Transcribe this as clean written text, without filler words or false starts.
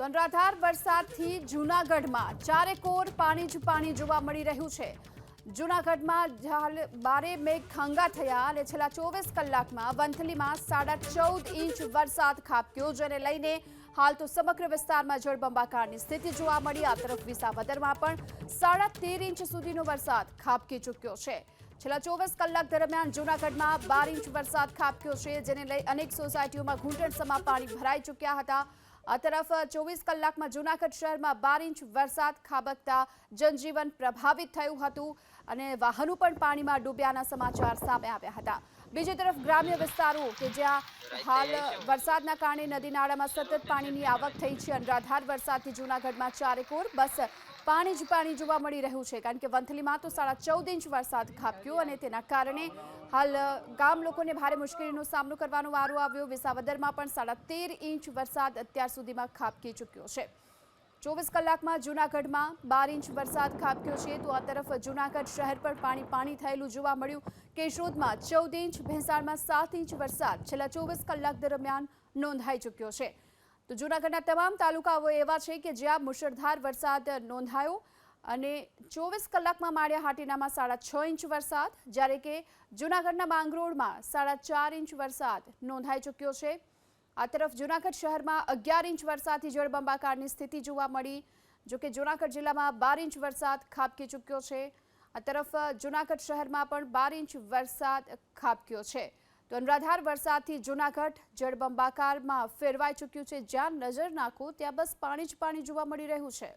તો અનરાધાર વરસાદથી જૂનાગઢમાં ચારેકોર પાણી જ પાણી જોવા મળી રહ્યું છે। જૂનાગઢમાં હાલ 12 મેઘ ખાંગા થયા અને છેલ્લા 24 કલાકમાં વંથલીમાં 14.5 ઇંચ વરસાદ ખાબક્યો, જેને લઈને હાલ તો સમગ્ર વિસ્તારમાં જળબંબાકારની સ્થિતિ જોવા મળી। આ તરફ વિસાવદરમાં પણ 13.5 ઇંચ સુધીનો વરસાદ ખાબકી ચૂક્યો છે। છેલ્લા 24 કલાક દરમિયાન જૂનાગઢમાં 12 ઇંચ વરસાદ ખાબક્યો છે, જેને લઈ અનેક સોસાયટીઓમાં ઘૂંટણસમા પાણી ભરાઈ ચૂક્યા હતા। આ તરફ 24 કલાકમાં જૂનાગઢ શહેરમાં 12 ઇંચ વરસાદ ખાબકતા જનજીવન પ્રભાવિત થયું હતું અને વાહનો પણ પાણીમાં ડૂબ્યાના સમાચાર સામે આવ્યા હતા। બીજી તરફ ગ્રામ્ય વિસ્તારો કે જ્યાં હાલ વરસાદના કારણે નદી નાળામાં સતત પાણીની આવક થઈ છે। અનરાધાર વરસાદથી જૂનાગઢમાં ચારેકોર બસ પાણી જ પાણી જોવા મળી રહ્યું છે, કારણ કે વંથલીમાં તો 14.5 ઇંચ વરસાદ ખાબક્યો અને તેના કારણે હાલ ગામ લોકોને ભારે મુશ્કેલીનો સામનો કરવાનો વારો આવ્યો। વિસાવદરમાં પણ 13.5 ઇંચ વરસાદ અત્યાર સુધીમાં ખાબકી ચૂક્યો છે। 24 કલાકમાં જૂનાગઢમાં 12 ઇંચ વરસાદ ખાબક્યો છે, તો આ તરફ જૂનાગઢ શહેર પર પાણી થયેલું જોવા મળ્યું। કેશોદમાં 14 ઇંચ, ભેંસાણમાં 7 ઇંચ વરસાદ છેલ્લા 24 કલાક દરમિયાન નોંધાઈ ચૂક્યો છે। તો જૂનાગઢના તમામ તાલુકાઓ એવા છે કે જ્યાં મુશળધાર વરસાદ નોંધાયો અને 24 કલાકમાં માળિયા હાટીનામાં 6.5 ઇંચ વરસાદ, જ્યારે કે જૂનાગઢના માંગરોળમાં 4.5 ઇંચ વરસાદ નોંધાઈ ચૂક્યો છે। આ તરફ જૂનાગઢ શહેરમાં 11 ઇંચ વરસાદથી જળબંબાકારની સ્થિતિ જોવા મળી, જોકે જૂનાગઢ જિલ્લામાં 12 ઇંચ વરસાદ ખાબકી ચૂક્યો છે। આ તરફ જૂનાગઢ શહેરમાં પણ 12 ઇંચ વરસાદ ખાબક્યો છે। તો અનરાધાર વરસાદથી જૂનાગઢ જળબંબાકારમાં ફેરવાઈ ચૂક્યું છે। જ્યાં નજર નાખો ત્યાં બસ પાણી જ પાણી જોવા મળી રહ્યું છે।